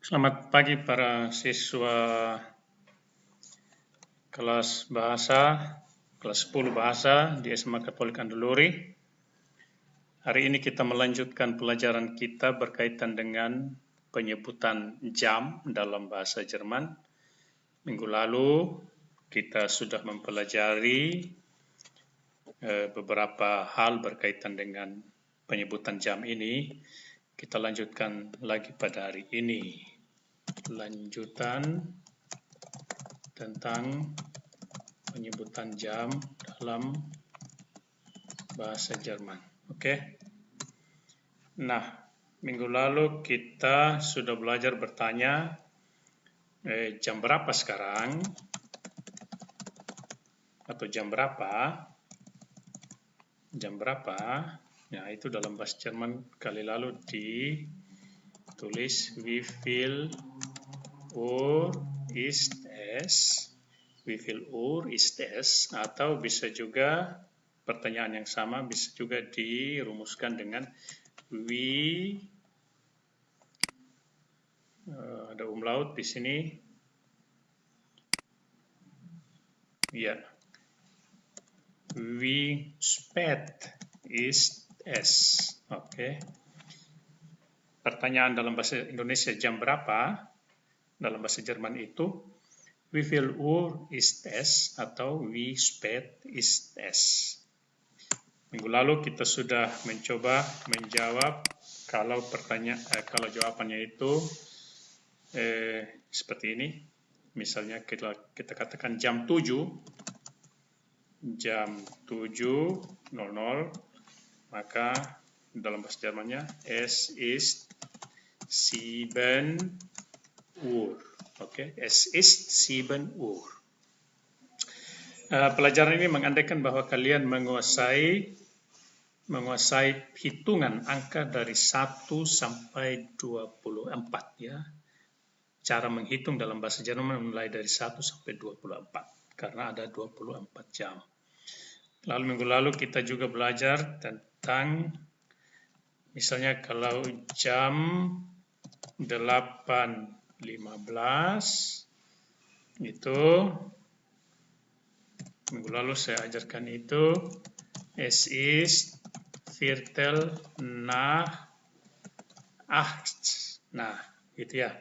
Selamat pagi para siswa kelas bahasa, kelas 10 bahasa di SMA Katolik Andaluri. Hari ini kita melanjutkan pelajaran kita berkaitan dengan penyebutan jam dalam bahasa Jerman. Minggu lalu kita sudah mempelajari beberapa hal berkaitan dengan penyebutan jam ini. Kita lanjutkan lagi pada hari ini. Lanjutan tentang penyebutan jam dalam bahasa Jerman. Oke. Nah, minggu lalu kita sudah belajar bertanya jam berapa sekarang atau jam berapa. Jam berapa? Nah, itu dalam bahasa Jerman kali lalu ditulis wie viel Uhr ist es? Wie viel Uhr ist es? Atau bisa juga pertanyaan yang sama bisa juga dirumuskan dengan wie, ada umlaut di sini, ya, wie spät ist es? Oke. Pertanyaan dalam bahasa Indonesia jam berapa? Dalam bahasa Jerman itu wie viel Uhr ist es atau wie spät ist es? Minggu lalu kita sudah mencoba menjawab kalau kalau jawabannya itu seperti ini. Misalnya kita katakan jam 7, maka dalam bahasa Jermannya es ist 7 Uhr. Oke, es ist 7 Uhr. Pelajaran ini mengandaikan bahwa kalian menguasai hitungan angka dari 1 sampai 24 ya. Cara menghitung dalam bahasa Jerman mulai dari 1 sampai 24 karena ada 24 jam. Lalu minggu lalu kita juga belajar tentang misalnya kalau jam 8.15 itu minggu lalu saya ajarkan itu es ist Viertel nach 8. Nah, gitu ya.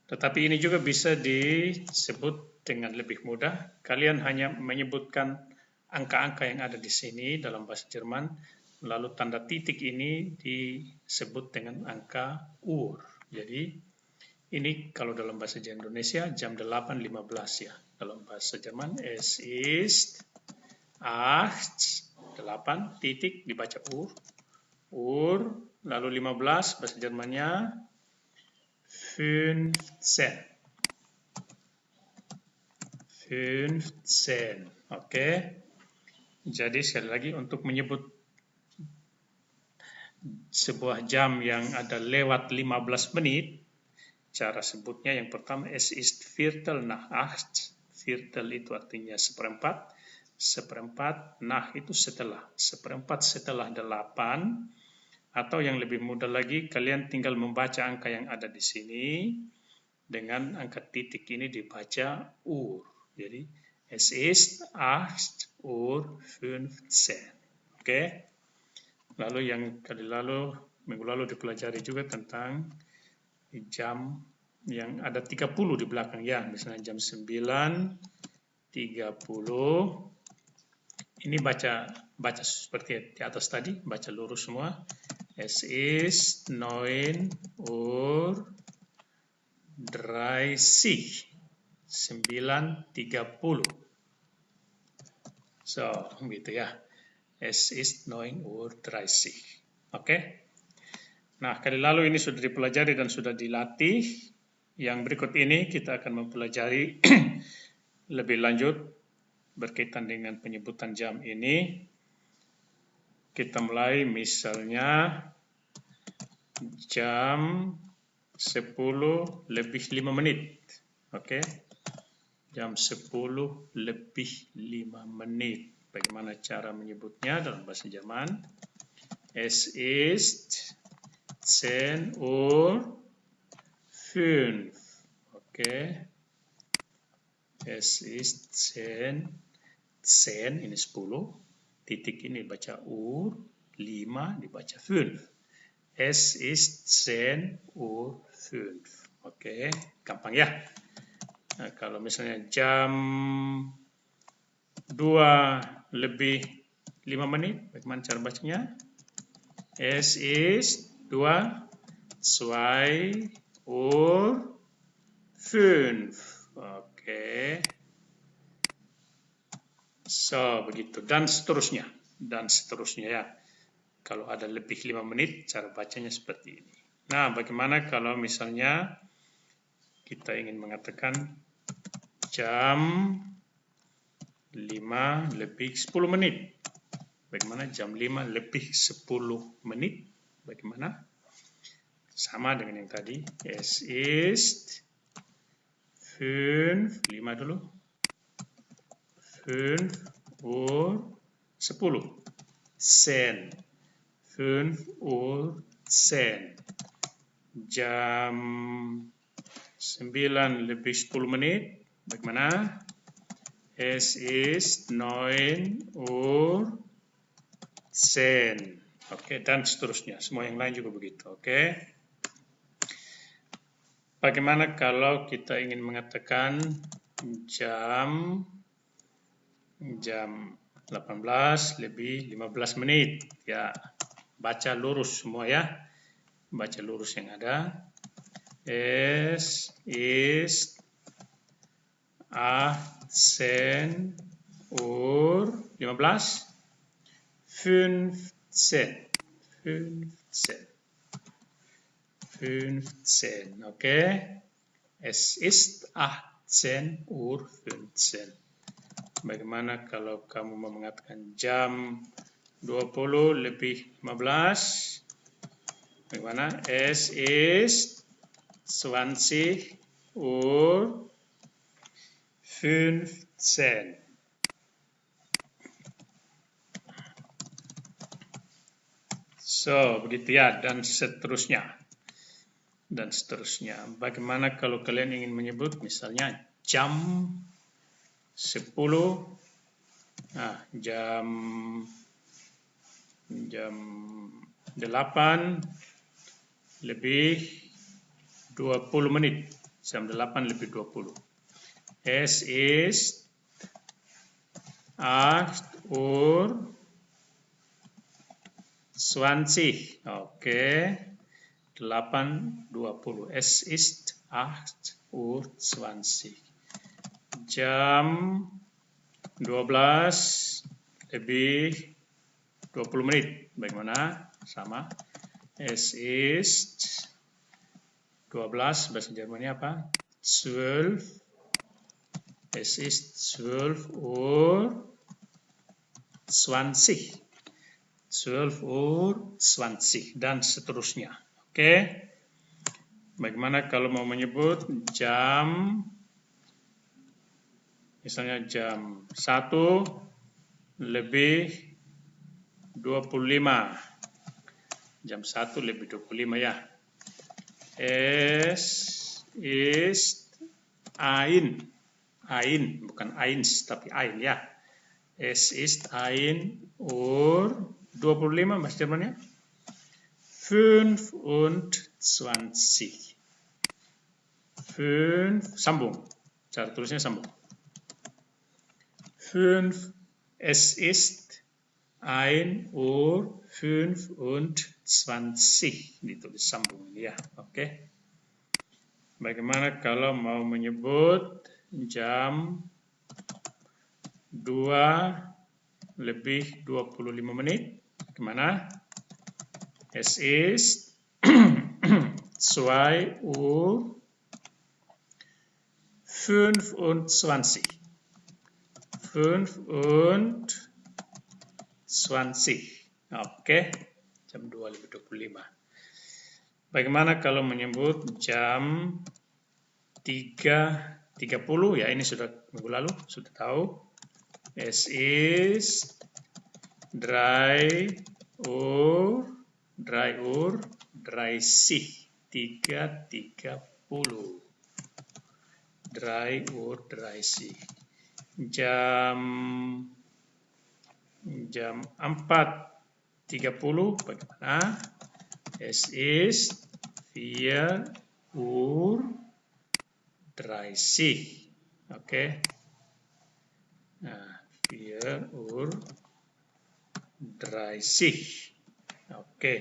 Tetapi ini juga bisa disebut dengan lebih mudah. Kalian hanya menyebutkan angka-angka yang ada di sini dalam bahasa Jerman, lalu tanda titik ini disebut dengan angka Uhr. Jadi, ini kalau dalam bahasa Indonesia jam 8.15 ya. Dalam bahasa Jerman, es ist 8 titik dibaca Uhr, lalu 15 bahasa Jermannya 15. Oke. Jadi sekali lagi untuk menyebut sebuah jam yang ada lewat 15 menit, cara sebutnya yang pertama es ist Viertel nach 8. Viertel itu artinya seperempat. Seperempat, nah itu setelah. Seperempat setelah 8. Atau yang lebih mudah lagi, kalian tinggal membaca angka yang ada di sini. Dengan angka titik ini dibaca Uhr. Jadi, es ist 8:15. Oke. Lalu yang minggu lalu dipelajari juga tentang jam yang ada 30 di belakang ya. Misalnya jam 9.30. Ini baca seperti di atas tadi, baca lurus semua. Es ist 9:30. 9.30. So, gitu ya. Es ist 9:30. Oke. Nah, kali lalu ini sudah dipelajari dan sudah dilatih. Yang berikut ini kita akan mempelajari lebih lanjut berkaitan dengan penyebutan jam ini. Kita mulai misalnya jam 10:05. Oke. Jam 10:05. Bagaimana cara menyebutnya dalam bahasa Jerman? Es ist 10:05. 5. Oke. Es ist 10. 10 ini 10. Titik ini dibaca Uhr. 5 dibaca 5. Es ist 10:05. Oke, gampang ya. Nah, kalau misalnya jam 2:05, bagaimana cara bacanya? Es ist 2:05. Oke. So, begitu. Dan seterusnya. Ya. Kalau ada lebih 5 menit, cara bacanya seperti ini. Nah, bagaimana kalau misalnya kita ingin mengatakan jam 5:10. Bagaimana jam 5:10? Bagaimana? Sama dengan yang tadi. Es ist 5 dulu. 5:10. 10. 5:10. Jam 9:10. Bagaimana? Es ist 9:10. Oke, dan seterusnya. Semua yang lain juga begitu. Oke. Bagaimana kalau kita ingin mengatakan jam 18:15. Ya, baca lurus semua ya. Baca lurus yang ada. Es ist 18:15. 15. Oke. Es ist 18:15. Bagaimana kalau kamu mau mengatakan jam 20:15? Bagaimana? Es ist 20:15. So, begitu ya, dan seterusnya. Bagaimana kalau kalian ingin menyebut misalnya jam 10, jam 8:20. Jam 8:20. Es ist 8:20. Oke. 8:20. Es ist 8:20. Jam 12:20. Bagaimana? Sama. Es ist 12, bahasa Jermannya apa? 12. Es ist 12:20. 12:20 dan seterusnya. Oke. Bagaimana kalau mau menyebut jam, misalnya jam 1:25. Jam 1:25 ya. Es ist ein, bukan eins, tapi ein ya. Es ist 1:25, bahasa Jermannya. 25. 5, sambung. Cara tulisnya sambung. 5, es ist 1:25. Ditulis sambung ya. Oke. Bagaimana kalau mau menyebut jam 2:25? Bagaimana? Es ist 2:25. 25. Oke, jam 2:25. Bagaimana kalau menyebut jam 3:30? Ya, ini sudah minggu lalu, sudah tahu. Es ist 3:30. 3:30. 3 Uhr 30. Jam 4.30 bagaimana? Es ist 4 Uhr 30. Oke. Nah, 4 Uhr 30. Oke.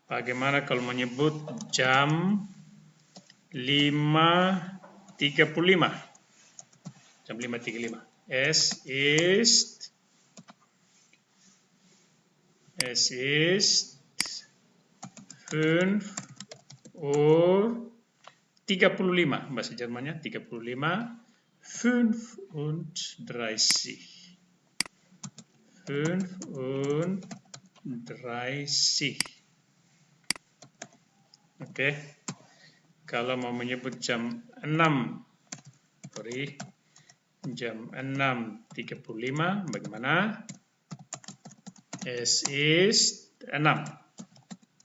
Bagaimana kalau menyebut jam 5.35? Jam 5.35. Es ist 5 Uhr 35. Bahasa Jermannya 35. 35. 35. Oke. Kalau mau menyebut jam 6, jam 6.35 bagaimana? Es ist 6.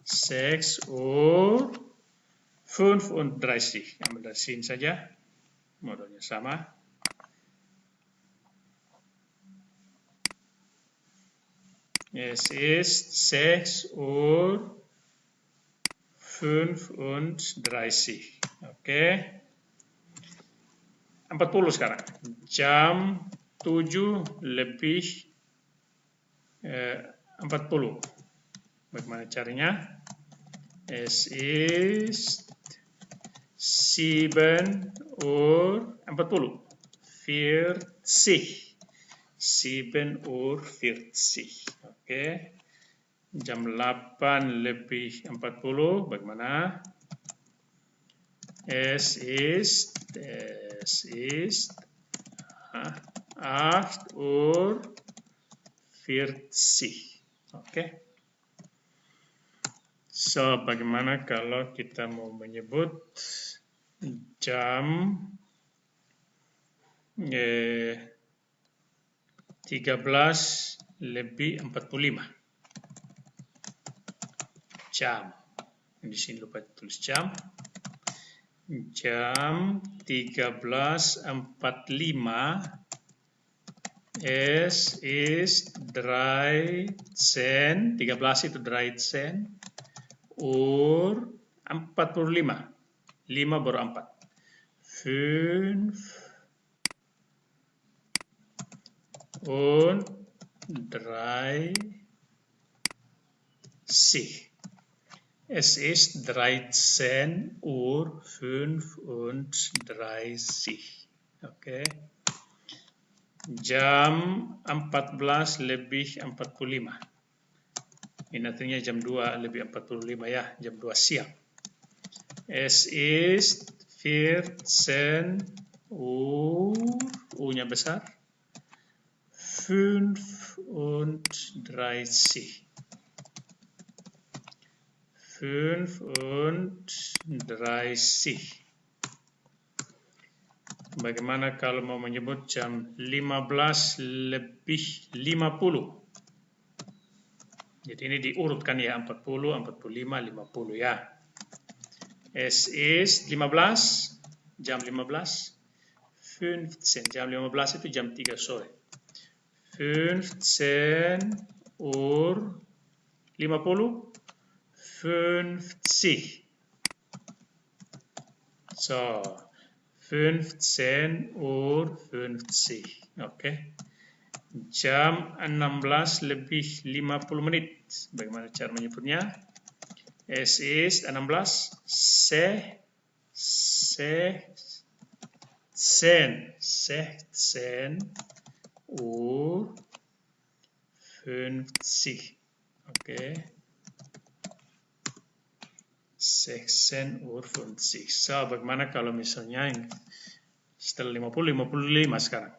6 Uhr 35. Ambil dari sini saja. Modalnya sama. Es ist 6 Uhr 35. Oke. 40 sekarang. Jam 7:40. Bagaimana caranya? Es ist 7 Uhr 40. 40. 7 Uhr 40. Oke. Jam 8:40. Bagaimana? Es ist 8 Uhr 40. Oke. So, bagaimana kalau kita mau menyebut jam 13:45? Jam. Di sini lupa tulis jam. Jam 13:45. Es ist 13. 13 itu 13. Uhr 45. 5 baru 4. 5 und 30. Es ist 13 Uhr 35. Oke. Jam 14:45. Ini artinya jam 2:45 ya, jam 2 siang. Es ist 14 Uhr, U-nya besar, 35. 35. Bagaimana kalau mau menyebut jam 15:50? Jadi ini diurutkan ya, 40, 45, 50 ya. Es ist 15, jam 15. 15, jam 15 itu jam 3 sore. 15 Uhr 50. 50. So, 15 Uhr 50. Oke. Jam 16:50. Bagaimana cara menyebutnya? Es ist 16. 16 Uhr 50. Oke. 16 Uhr 50. So, bagaimana kalau misalnya setelah 50, 55 sekarang.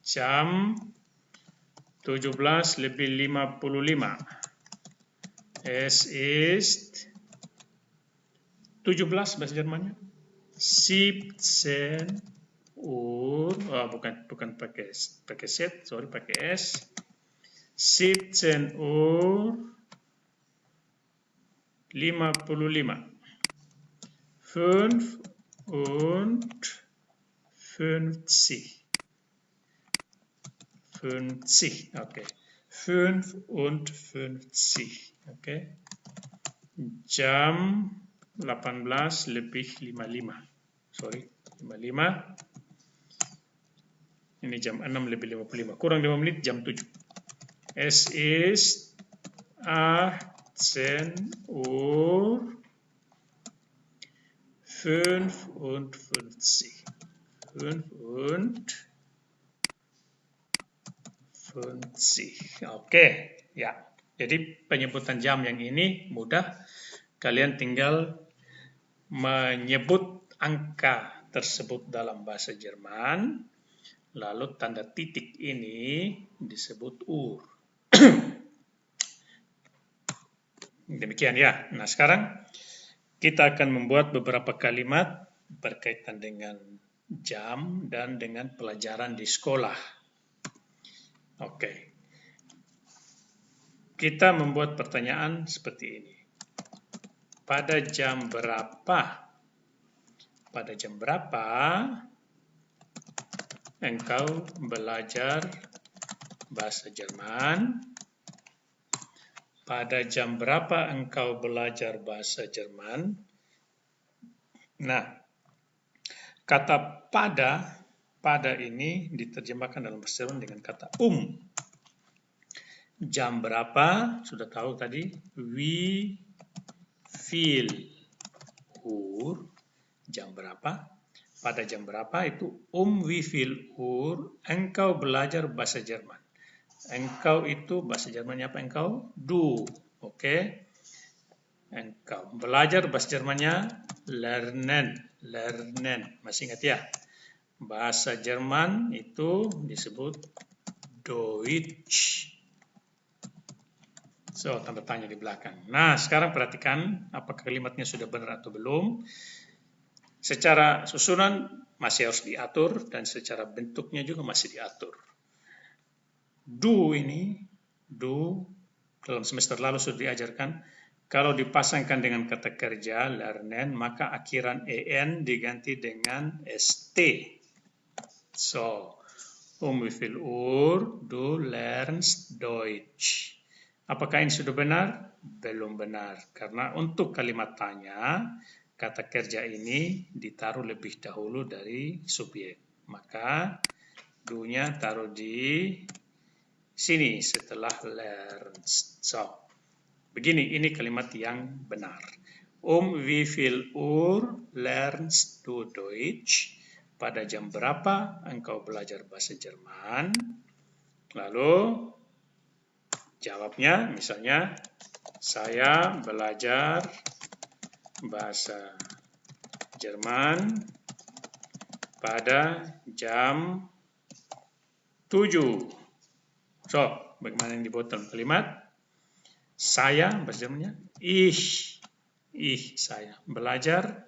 Jam 17:55. Es ist 17 bahasa Jermannya. 17 Uhr, bukan pakai set, sorry, pakai S. 17 Uhr 55. 55. 50. Okay. 55. Okay. Jam 18 lebih 55. Sorry, 55. Ini jam 6 lebih 55. Kurang 5 menit, jam 7. Es ist 18 Uhr 55. 55. Oke, ya. Jadi penyebutan jam yang ini mudah. Kalian tinggal menyebut angka tersebut dalam bahasa Jerman, lalu tanda titik ini disebut Uhr. Demikian ya. Nah, sekarang kita akan membuat beberapa kalimat berkaitan dengan jam dan dengan pelajaran di sekolah. Oke. Kita membuat pertanyaan seperti ini. Pada jam berapa? Pada jam berapa engkau belajar bahasa Jerman? Pada jam berapa engkau belajar bahasa Jerman? Nah, kata pada ini diterjemahkan dalam bahasa Jerman dengan kata Jam berapa? Sudah tahu tadi. Wie viel Uhr? Jam berapa? Pada jam berapa itu wie viel Uhr engkau belajar bahasa Jerman. Engkau itu bahasa Jermannya apa engkau? Du. Oke. Engkau belajar bahasa Jermannya lernen. Masih ingat ya? Bahasa Jerman itu disebut Deutsch. So, tanda tanya di belakang. Nah, sekarang perhatikan apakah kalimatnya sudah benar atau belum. Secara susunan masih harus diatur dan secara bentuknya juga masih diatur. Du dalam semester lalu sudah diajarkan, kalau dipasangkan dengan kata kerja, lernen, maka akhiran en diganti dengan st. So, wie viel Uhr du lernst Deutsch? Apakah ini sudah benar? Belum benar. Karena untuk kalimat tanya, kata kerja ini ditaruh lebih dahulu dari subjek. Maka, du-nya taruh di sini setelah lernst. So, begini, ini kalimat yang benar. Wie viel Uhr lernst du Deutsch? Pada jam berapa engkau belajar bahasa Jerman? Lalu, jawabnya misalnya, saya belajar bahasa Jerman pada jam 7. So, bagaimana yang dibuat dalam kalimat? Saya, bahasa Jermannya, ich, saya. Belajar,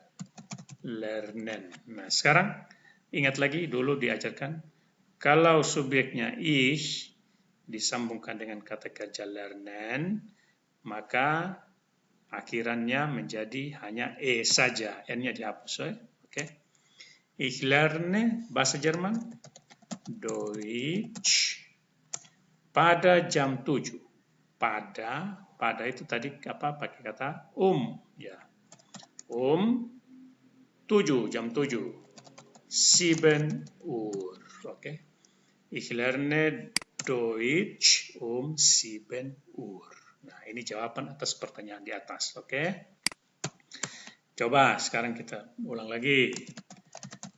lernen. Nah, sekarang, ingat lagi, dulu diajarkan, kalau subjeknya ich, disambungkan dengan kata kerja lernen, maka akhirannya menjadi hanya saja, n-nya dihapus. Oke. Ich lerne bahasa Jerman Deutsch pada jam 7. Pada itu tadi apa? Pakai kata ya. 7, jam 7. 7 Uhr. Oke. Ich lerne Deutsch 7 Uhr. Nah, ini jawaban atas pertanyaan di atas, oke? Coba sekarang kita ulang lagi.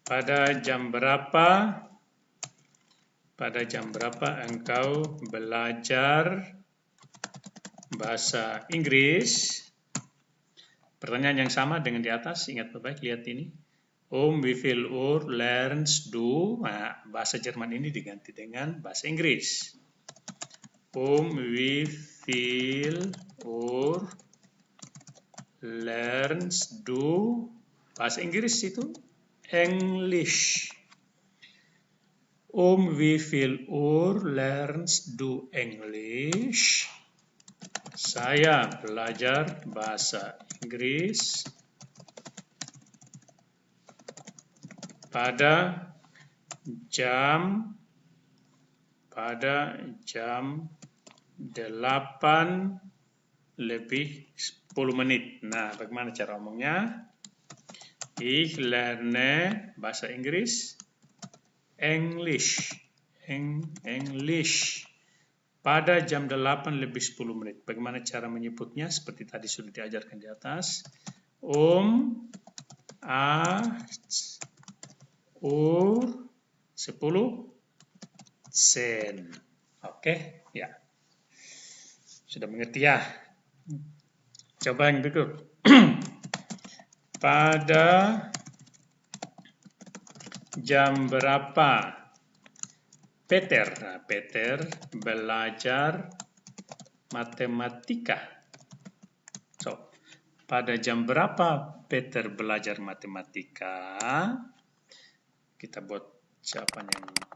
Pada jam berapa engkau belajar bahasa Inggris? Pertanyaan yang sama dengan di atas, ingat baik, lihat ini. Wie viel Uhr lernst du? Nah, bahasa Jerman ini diganti dengan bahasa Inggris. Wie viel Uhr lernst du? Bahasa Inggris itu English. Wie viel Uhr lernst du English? Saya belajar bahasa Inggris pada jam 8:10. Nah, bagaimana cara ngomongnya? Ich lerne bahasa Inggris English pada jam 8:10. Bagaimana cara menyebutnya? Seperti tadi sudah diajarkan di atas. 8:10. Oke, ya. Sudah mengerti ya? Coba yang berikut. Pada jam berapa Peter? Nah, Peter belajar matematika. So, pada jam berapa Peter belajar matematika? Kita buat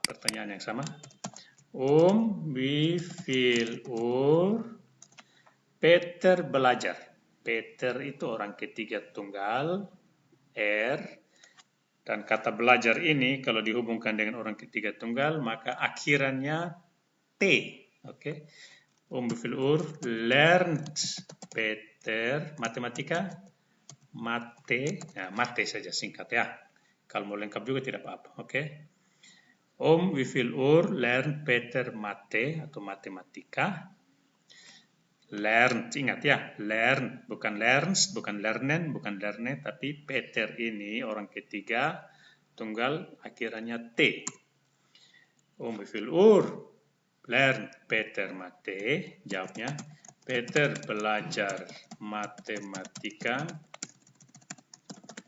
pertanyaan yang sama. Wie viel Uhr Peter belajar? Peter itu orang ketiga tunggal, dan kata belajar ini kalau dihubungkan dengan orang ketiga tunggal, maka akhirannya T. Oke. Wie viel Uhr lernt Peter matematika? Mate. Nah, mate saja singkat ya. Kalau mau lengkap juga tidak apa-apa. Oke. Wie viel Uhr lernt Peter mate atau matematika? Lernt, ingat ya, learn, bukan lerns, bukan lernen, bukan lerne, tapi Peter ini orang ketiga, tunggal akhirannya T. Wie viel Uhr lernt Peter mate? Jawabnya, Peter belajar matematika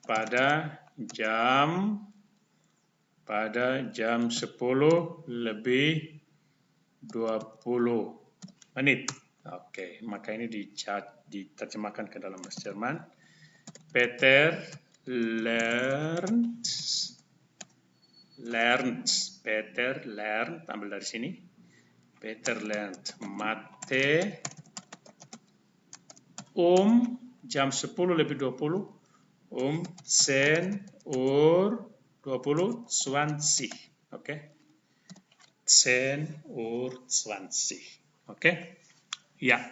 pada jam 10:20. Oke, maka ini diterjemahkan ke dalam bahasa Jerman. Peter lernt, Peter lernt, ambil dari sini. Peter lernt mate jam 10:20, 10:20. Oke. 10:20. Oke. Ya,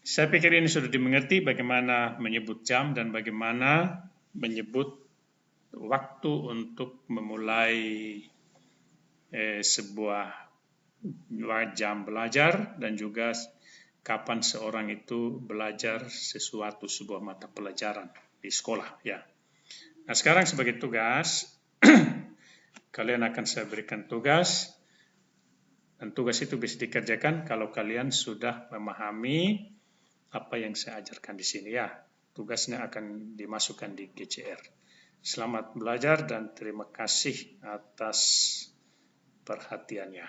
saya pikir ini sudah dimengerti bagaimana menyebut jam dan bagaimana menyebut waktu untuk memulai sebuah jam belajar dan juga kapan seorang itu belajar sebuah mata pelajaran di sekolah. Ya. Nah, sekarang sebagai tugas, kalian akan saya berikan tugas. Dan tugas itu bisa dikerjakan kalau kalian sudah memahami apa yang saya ajarkan di sini ya. Tugasnya akan dimasukkan di GCR. Selamat belajar dan terima kasih atas perhatiannya.